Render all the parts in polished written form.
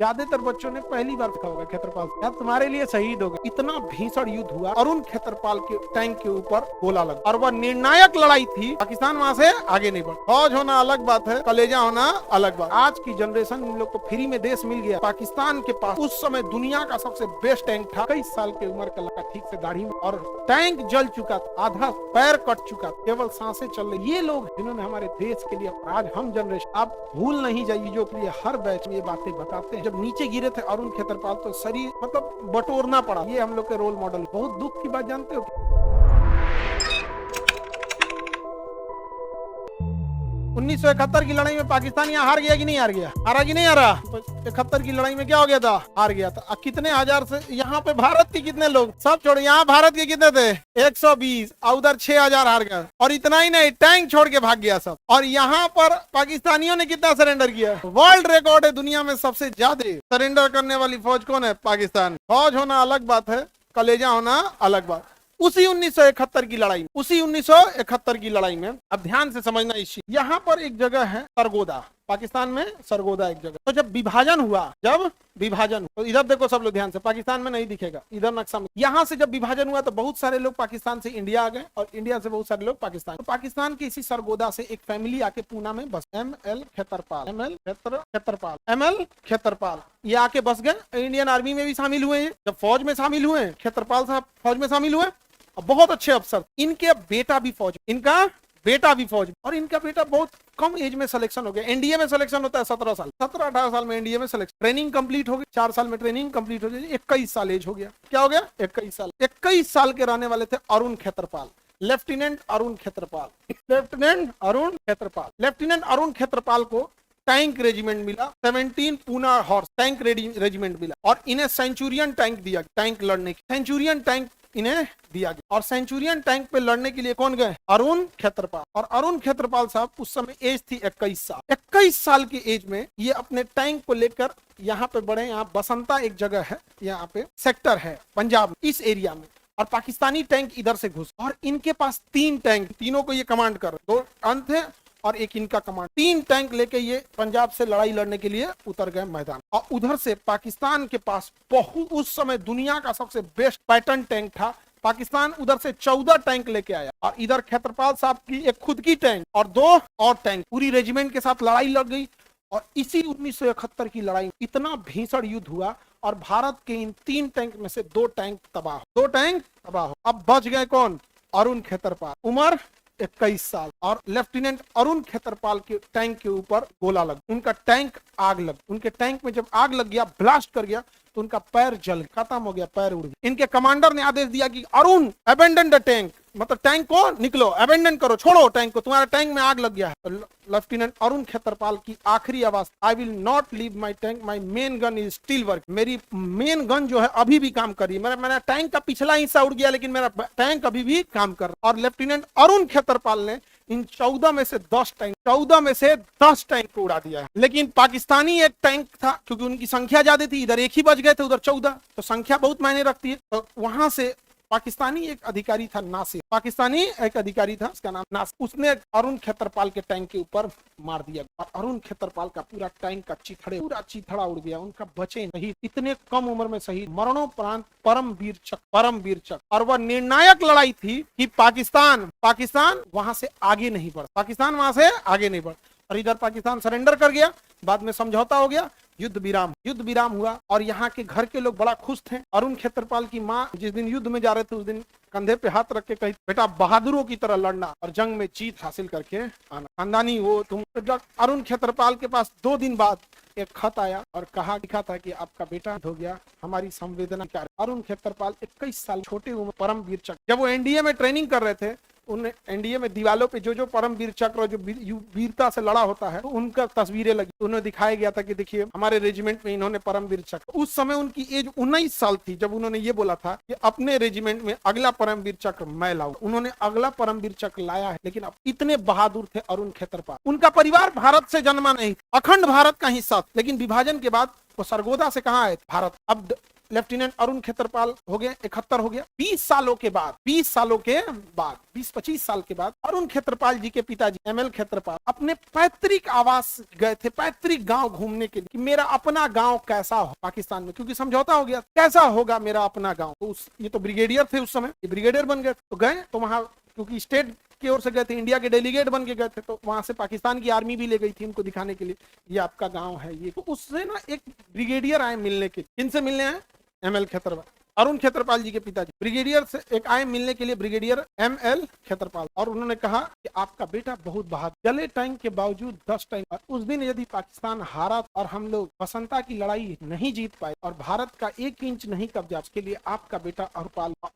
ज्यादातर बच्चों ने पहली बार देखा होगा खेतरपाल यार तुम्हारे लिए शहीद हो गए। इतना भीषण युद्ध हुआ और उन खेतरपाल के टैंक के ऊपर गोला लगा और वह निर्णायक लड़ाई थी। पाकिस्तान वहां से आगे नहीं बढ़। फौज होना अलग बात है, कलेजा होना अलग बात। आज की जनरेशन इन लोग को फ्री में देश मिल गया। पाकिस्तान के पास उस समय दुनिया का सबसे बेस्ट टैंक था। 21 साल की उम्र का लड़का ठीक से दाढ़ी में, और टैंक जल चुका था, आधा पैर कट चुका था, केवल सांसें चल रही। ये लोग जिन्होंने हमारे देश के लिए, आज हम जनरेशन, आप भूल नहीं जाइए जो के लिए हर बैच में ये बातें बताते हैं। जब नीचे गिरे थे अरुण खेतरपाल तो शरीर मतलब बटोरना पड़ा। ये हम लोग के रोल मॉडल। बहुत दुख की बात जानते हो 1971 की लड़ाई में पाकिस्तान यहाँ हार गया कि नहीं हार गया? हारा कि नहीं हारा? 71 की लड़ाई में क्या हो गया था? हार गया था। कितने हजार से यहाँ पे भारत के कितने लोग, सब छोड़ो, यहाँ भारत के कितने थे? 120 और उधर 6000 हार गए। और इतना ही नहीं, टैंक छोड़ के भाग गया सब। और यहाँ पर पाकिस्तानियों ने कितना सरेंडर किया? वर्ल्ड रिकॉर्ड है दुनिया में सबसे ज्यादा सरेंडर करने वाली फौज कौन है? पाकिस्तान। फौज होना अलग बात है, कलेजा होना अलग बात। उसी 1971 की लड़ाई, उसी 1971 की लड़ाई में, अब ध्यान से समझना इस चीज, यहाँ पर एक जगह है सरगोदा, पाकिस्तान में सरगोदा एक जगह। तो जब विभाजन हुआ, तो इधर देखो सब लोग ध्यान से, पाकिस्तान में नहीं दिखेगा, इधर नक्शा में। यहाँ से जब विभाजन हुआ तो बहुत सारे लोग पाकिस्तान से इंडिया आ गए और इंडिया से बहुत सारे लोग पाकिस्तान। तो पाकिस्तान के इसी सरगोदा से एक फैमिली आके पूना में बस, एम.एल. खेतरपाल ये आके बस गए। इंडियन आर्मी में भी शामिल हुए हैं, जब फौज में शामिल हुए, खेतरपाल साहब फौज में शामिल हुए, बहुत अच्छे अफसर। इनके बेटा भी फौज, और इनका बेटा बहुत कम एज में सिलेक्शन हो गया। एनडीए में सिलेक्शन होता है 17-18 साल में एनडीए में सिलेक्शन, ट्रेनिंग कंप्लीट हो गई, 4 साल में ट्रेनिंग कंप्लीट हो गई, 21 साल एज हो गया। क्या हो गया? 21 साल के रहने वाले थे अरुण खेतरपाल, लेफ्टिनेंट अरुण खेतरपाल को टैंक रेजिमेंट मिला, 17 पूना हॉर्स टैंक रेजिमेंट मिला, और इन्हें सेंचुरियन टैंक दिया, टैंक लड़ने की सेंचुरियन टैंक इन्हें दिया गया। और सेंचुरियन टैंक पे लड़ने के लिए कौन गए? अरुण खेतरपाल। और अरुण खेतरपाल साहब उस समय एज थी 21 साल। 21 साल की एज में ये अपने टैंक को लेकर यहाँ पे बढ़े। यहाँ बसंता एक जगह है, यहाँ पे सेक्टर है पंजाब, इस एरिया में, और पाकिस्तानी टैंक इधर से घुस, और इनके पास 3 टैंक, तीनों को ये कमांड कर, 2 अंत है और एक इनका कमांड, 3 टैंक लेके ये पंजाब से लड़ाई लड़ने के लिए उतर गए मैदान। और उधर से पाकिस्तान के पास बहुत, उस समय दुनिया का सबसे बेस्ट पैटर्न टैंक था। पाकिस्तान उधर से 14 टैंक लेके आया, और इधर खेतरपाल साहब की एक खुद की टैंक और 2 और टैंक, पूरी रेजिमेंट के साथ लड़ाई लड़ गई। और इसी 1971 की लड़ाई में इतना भीषण युद्ध हुआ, और भारत के इन 3 टैंक में से 2 टैंक तबाह हो। अब बच गए कौन? अरुण खेतरपाल, उम्र 21 साल, और लेफ्टिनेंट अरुण खेतरपाल के टैंक के ऊपर गोला लग, उनका टैंक आग लग, उनके टैंक में जब आग लग गया, ब्लास्ट कर गया, तो उनका पैर जल खत्म हो गया, पैर उड़ गया। इनके कमांडर ने आदेश दिया कि अरुण अबेंडन द टैंक, मतलब टैंक को निकलो, अबेंडन करो, छोड़ो टैंक को, तुम्हारे टैंक में आग लग गया है। तो लेफ्टिनेंट अरुण खेतरपाल की आखिरी आवाज, I will not leave my tank, my main gun is still work, मेरी मेन गन जो है अभी भी काम कर रही है, मेरा टैंक का पिछला हिस्सा उड़ गया लेकिन मेरा टैंक अभी भी काम कर रहा। और लेफ्टिनेंट अरुण खेतरपाल ने इन 14 में से 10 टैंक को उड़ा दिया है। लेकिन पाकिस्तानी एक टैंक था, क्योंकि उनकी संख्या ज्यादा थी, इधर एक ही बच गए थे, उधर 14, तो संख्या बहुत मायने रखती है। तो वहां से पाकिस्तानी एक अधिकारी था नासिर, उसका नाम नासिर, उसने अरुण खेतरपाल के टैंक के ऊपर मार दिया, और अरुण खेतरपाल का पूरा टैंक का चिथड़ा उड़ गया, उनका बचे नहीं। इतने कम उम्र में शहीद, मरणोपरांत परम वीर चक्र। और वह निर्णायक लड़ाई थी कि पाकिस्तान वहां से आगे नहीं बढ़, और इधर पाकिस्तान सरेंडर कर गया, बाद में समझौता हो गया, युद्ध विराम हुआ। और यहाँ के घर के लोग बड़ा खुश थे। अरुण खेतरपाल की माँ जिस दिन युद्ध में जा रहे थे, उस दिन कंधे पे हाथ रख के कही, बेटा बहादुरों की तरह लड़ना और जंग में जीत हासिल करके आना, खानदानी वो तुम। अरुण खेतरपाल के पास 2 दिन बाद एक खत आया और लिखा था कि आपका बेटा हो गया, हमारी संवेदना क्या। अरुण खेतरपाल 21 साल छोटे उम्र, परम वीर चक्र। जब वो एनडीए में ट्रेनिंग कर रहे थे, उन एनडीए में दीवालों पे जो परम वीर चक्र, जो वीरता से लड़ा होता है, तो उनका तस्वीरें लगी, उन्हें दिखाया गया था कि देखिए हमारे रेजिमेंट में इन्होंने परम वीर चक्र। उस समय उनकी एज 19 साल थी जब उन्होंने ये बोला था कि अपने रेजिमेंट में अगला परम वीर चक्र मैं लाऊं। उन्होंने अगला परम वीर चक्र लाया है। लेकिन अब इतने बहादुर थे अरुण खेतरपाल। उनका परिवार भारत से जन्मा नहीं, अखंड भारत का हिस्सा, लेकिन विभाजन के बाद वो सरगोदा से कहाँ आए? भारत। अब लेफ्टिनेंट अरुण खेत्रपाल हो गए, 71 हो गया। 20 सालों के बाद 20-25 साल के बाद अरुण खेत्रपाल जी के पिताजी एमएल खेत्रपाल अपने पैतृक आवास गए थे, पैतृक गांव घूमने के लिए कि मेरा अपना गांव कैसा हो पाकिस्तान में, क्योंकि समझौता हो गया, कैसा होगा मेरा अपना गांव। तो ये तो ब्रिगेडियर थे उस समय, ये ब्रिगेडियर बन गए। तो गए तो वहां क्योंकि स्टेट की ओर से गए थे, इंडिया के डेलीगेट बन के गए थे, तो वहां से पाकिस्तान की आर्मी भी ले गई थी उनको दिखाने के लिए ये आपका गांव है ये। तो उससे ना एक ब्रिगेडियर आए मिलने के, किनसे मिलने आए? एमएल खेत्रपाल, अरुण खेत्रपाल जी के पिताजी ब्रिगेडियर से एक आए मिलने के लिए, ब्रिगेडियर एमएल खेत्रपाल, और उन्होंने कहा कि आपका बेटा बहुत बहादुर, जले टैंक के बावजूद 10 टैंक, उस दिन यदि पाकिस्तान हारा और हम लोग बसंता की लड़ाई नहीं जीत पाए और भारत का 1 इंच नहीं कब्जा, उसके लिए आपका बेटा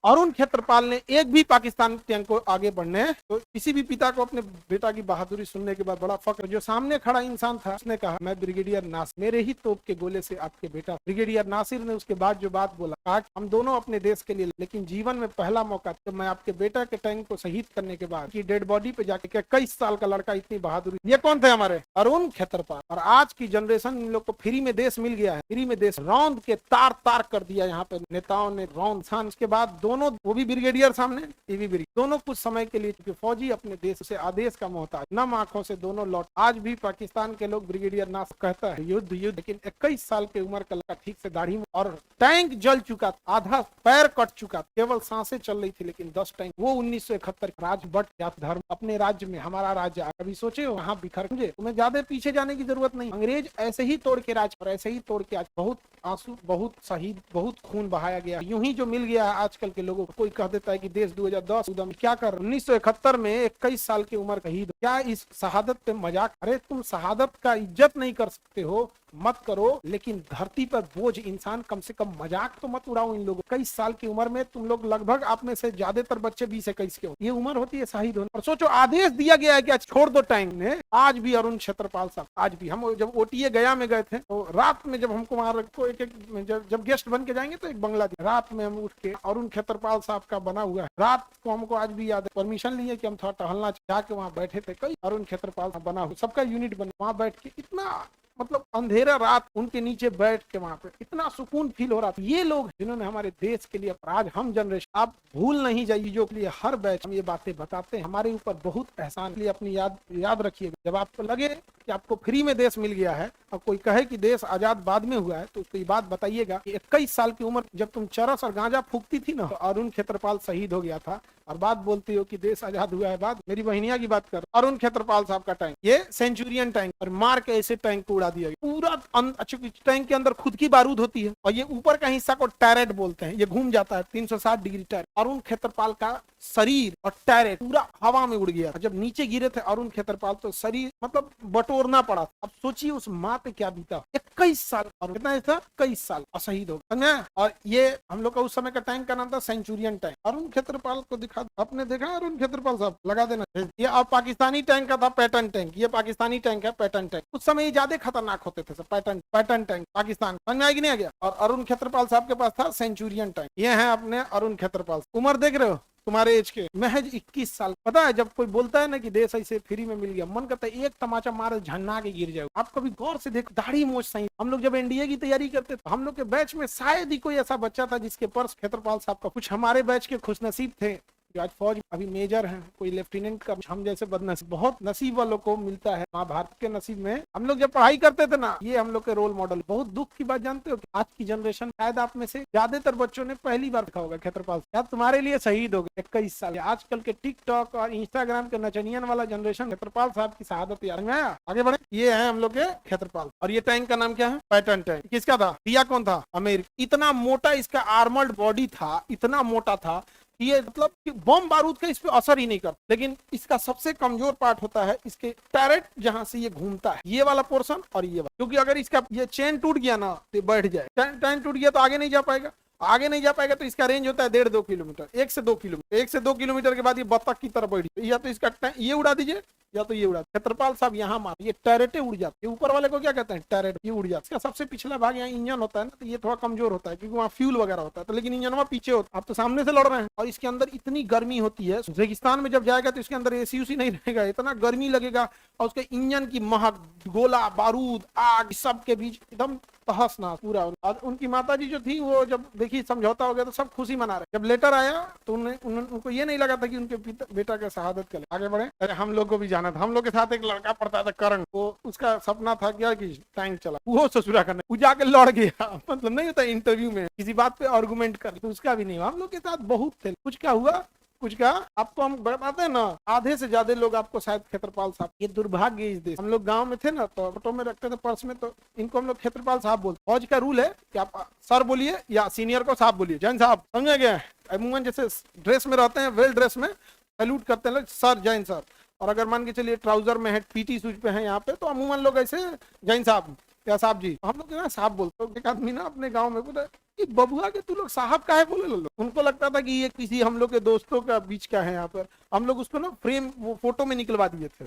अरुण खेत्रपाल ने एक भी पाकिस्तान टैंक को आगे बढ़ने, तो किसी भी पिता को अपने बेटा की बहादुरी सुनने के बाद बड़ा फक्र। जो सामने खड़ा इंसान था उसने कहा मैं ब्रिगेडियर नासिर, मेरे ही तोप के गोले से आपके बेटा। ब्रिगेडियर नासिर ने उसके बाद जो बात बोला, कहा हम दोनों अपने देश के लिए, लेकिन जीवन में पहला मौका जब मैं आपके बेटा के टैंक को शहीद करने के बाद की डेड बॉडी पे जाके 21 साल का लड़का इतनी बहादुरी। ये कौन थे? हमारे अरुण खेत्रपाल। और आज की जनरेशन इन लोग को फ्री में देश मिल गया है, फ्री में देश रौंद के तार तार कर दिया यहाँ पे नेताओं ने रौंद छान। इसके बाद दोनों, वो भी ब्रिगेडियर सामने, ये भी ब्रिगेडियर, दोनों कुछ समय के लिए, क्योंकि फौजी अपने देश से आदेश का मोहताज, नम आंखों से दोनों लौट। आज भी पाकिस्तान के लोग ब्रिगेडियर नासिर कहता है युद्ध युद्ध, लेकिन 21 साल की उम्र का लड़का ठीक से दाढ़ी में, और टैंक जल चुका, आधा पैर कट चुका, केवल सांसें चल रही थी, लेकिन 10 टैंक। वो 1971 राज बट जात धर्म अपने राज्य में, हमारा राज्य कभी सोचे हो वहां बिखर, तुम्हें ज्यादा पीछे जाने की जरूरत नहीं। अंग्रेज ऐसे ही तोड़ के राज, और ऐसे ही तोड़ के आज बहुत आंसू, बहुत शहीद, बहुत खून बहाया गया। यूं ही जो मिल गया है आजकल के लोगों को, कोई कह देता है कि देश 2010 क्या कर, 1971 में 21 साल की उम्र शहीद, क्या इस शहादत पे मजाक? अरे तुम शहादत का इज्जत नहीं कर सकते हो, मत करो, लेकिन धरती पर बोझ इंसान, कम से कम मजाक तो मत उड़ाओ इन लोगों। 21 साल की उम्र में तुम लोग, लगभग आप में से ज्यादातर बच्चे 20-21 के हो, ये उम्र होती है शहीद होने। और सोचो आदेश दिया गया है कि आज छोड़ दो टैंक ने। आज भी अरुण खेत्रपाल साहब, आज भी हम जब ओटीए गया में गए थे, तो रात में जब हमको वहां को जब गेस्ट बन के जाएंगे तो एक बंगला दिया, रात में हम उठ के अरुण खेत्रपाल साहब का बना हुआ है, रात को हमको आज भी याद है, परमिशन लिए कि हम थोड़ा टहलना, जाके वहां बैठे थे, कई अरुण खेत्रपाल बना हुआ, सबका यूनिट बना, वहां बैठ के इतना, मतलब अंधेरा रात उनके नीचे बैठ के वहां पे इतना सुकून फील हो रहा था। ये लोग जिन्होंने हमारे देश के लिए, आज हम जनरेशन, आप भूल नहीं जाइए, जो के लिए हर बैच हम ये बातें बताते हैं, हमारे ऊपर बहुत एहसान, लिए अपनी याद रखिए। जब आपको लगे कि आपको फ्री में देश मिल गया है और कोई कहे कि देश आजाद बाद में हुआ है, तो उसको ये बात बताइएगा कि 21 साल की उम्र जब तुम चरस और गांजा फूकती थी ना, तो अरुण खेत्रपाल शहीद हो गया था, और बात बोलती हो कि देश आजाद हुआ है। बात मेरी बहनिया की बात कर, अरुण खेत्रपाल साहब का टैंक, ये सेंचुरियन टैंक, और मार के ऐसे टैंक को उड़ा दिया पूरा। अच्छा, टैंक के अंदर खुद की बारूद होती है, और ये ऊपर का हिस्सा को टैरेट बोलते हैं, ये घूम जाता है 360 डिग्री टैरेट। अरुण खेत्रपाल का शरीर और टैरेट पूरा हवा में उड़ गया। जब नीचे गिरे थे अरुण खेत्रपाल, तो शरीर मतलब बटोरना पड़ा। अब सोचिए उस माँ पे क्या बीता। 21 साल, और कितना था? 21 साल, और शहीद हो गया। और ये हम लोग का उस समय का टैंक का नाम था सेंचुरियन टैंक। अरुण खेत्रपाल को दिखा, आपने देखा अरुण खेत्रपाल साहब? लगा देना। ये अब पाकिस्तानी टैंक का था पैटर्न टैंक, ये पाकिस्तानी टैंक है पैटर्न टैंक। उस समय ये ज्यादा खतरनाक होते थे सब, पैटर्न टैंक पाकिस्तान, समझ में आया कि नहीं आ गया? और अरुण खेत्रपाल साहब के पास था सेंचुरियन टैंक। ये है अपने अरुण खेत्रपाल। उम्र देख रहे हो तुम्हारे एज के, महज 21 साल। पता है जब कोई बोलता है ना कि देश ऐसे फ्री में मिल गया, मन करता है एक तमाचा मार झन्ना के गिर जाए। आप कभी गौर से देखो, दाढ़ी मोछ सही। हम लोग जब एनडीए की तैयारी करते थे, हम लोग के बैच में शायद ही कोई ऐसा बच्चा था जिसके पर्स खेत्रपाल साहब का। कुछ हमारे बैच के खुशनसीब थे जो आज फौज अभी मेजर हैं, कोई लेफ्टिनेंट का। हम जैसे बदनसीब, बहुत नसीब वालों को मिलता है। महाभारत के नसीब में हम लोग जब पढ़ाई करते थे ना, ये हम लोग के रोल मॉडल। बहुत दुख की बात जानते हो कि आज की जनरेशन, शायद आप में से ज्यादातर बच्चों ने पहली बार देखा होगा खेत्रपाल साहब, तुम्हारे लिए शहीद हो गए 21 साल। आजकल के टिकटॉक और इंस्टाग्राम के नचनियन वाला जनरेशन खेत्रपाल साहब की शहादत याद में आया। आगे बढ़े, ये है हम लोग के खेत्रपाल। और ये टैंक का नाम क्या है? Patton tank. किसका था? दिया कौन था? अमेरिका। इतना मोटा इसका आर्मर्ड बॉडी था, इतना मोटा था, ये मतलब कि बम बारूद का इस पे असर ही नहीं करता। लेकिन इसका सबसे कमजोर पार्ट होता है इसके टैरेट, जहां से ये घूमता है, ये वाला पोर्शन और ये वाला। क्योंकि अगर इसका ये चेन टूट गया ना तो बैठ जाए, चेन टूट गया तो आगे नहीं जा पाएगा। आगे नहीं जा पाएगा तो इसका रेंज होता है 1.5-2 किलोमीटर, 1 से 2 किलोमीटर। 1 से 2 किलोमीटर के बाद ये बत्तख की तरह बैठ, या तो इसका ये उड़ा दीजिए या तो ये उड़ा। क्षेत्रपाल साहब यहाँ मार, ये टैरेटे उड़ जाते हैं, ऊपर वाले को क्या कहते हैं, टैरेट, ये उड़ जाते हैं। इसका सबसे पिछला भाग यहाँ इंजन होता है ना, तो ये थोड़ा कमजोर होता है क्योंकि वहाँ फ्यूल वगैरह होता है, तो लेकिन इंजन वहाँ पीछे होता है। आप तो सामने से लड़ रहे हैं और इसके अंदर इतनी गर्मी होती है, रेगिस्तान में जब जाएगा तो इसके अंदर एसी उसी नहीं रहेगा, इतना गर्मी लगेगा और उसके इंजन की महक, गोला बारूद आग सब के बीच एकदम तहस नहस पूरा। और उनकी माता जी जो थी वो जब देखी समझौता हो गया तो सब खुशी मना रहे। जब लेटर आया तो उनको ये नहीं लगा था कि उनके बेटा का शहादत करे। आगे बढ़े। अरे हम लोग को भी जाना था, हम लोग के साथ एक लड़का पढ़ता था करण, वो उसका सपना था क्या कि टैंक चला, वो ससुरा करने वो जाके लड़ गया। मतलब नहीं होता इंटरव्यू में किसी बात पे आर्गुमेंट कर, तो उसका भी नहीं हुआ। हम लोग के साथ बहुत थे, कुछ क्या हुआ कुछ का आपको हम बताते हैं ना, आधे से ज्यादा लोग आपको शायद क्षेत्रपाल साहब, ये दुर्भाग्य इस देश। हम लोग गांव में थे ना तो फोटो में रखते थे पर्स में, तो इनको हम लोग क्षेत्रपाल साहब बोलते। फौज का रूल है कि आप सर बोलिए या सीनियर को साहब बोलिए, जैन साहब, समझे गया। अमूमन जैसे ड्रेस में रहते हैं, वेल ड्रेस में सैल्यूट करते हैं लोग, सर जैन सर। और अगर मान के चलिए ट्राउजर में है, पीटी शूज पे है यहाँ पे, तो अमूमन लोग ऐसे जैन साहब या साहब जी, हम लोग यहाँ साहब बोलते। एक आदमी ना अपने गाँव में बोले कि बबुआ के तू लोग साहब काहे बोले लो। उनको लगता था कि ये किसी हम लोग के दोस्तों का बीच का है यहाँ पर। हम लोग उसको ना फ्रेम वो फोटो में निकलवा दिए थे।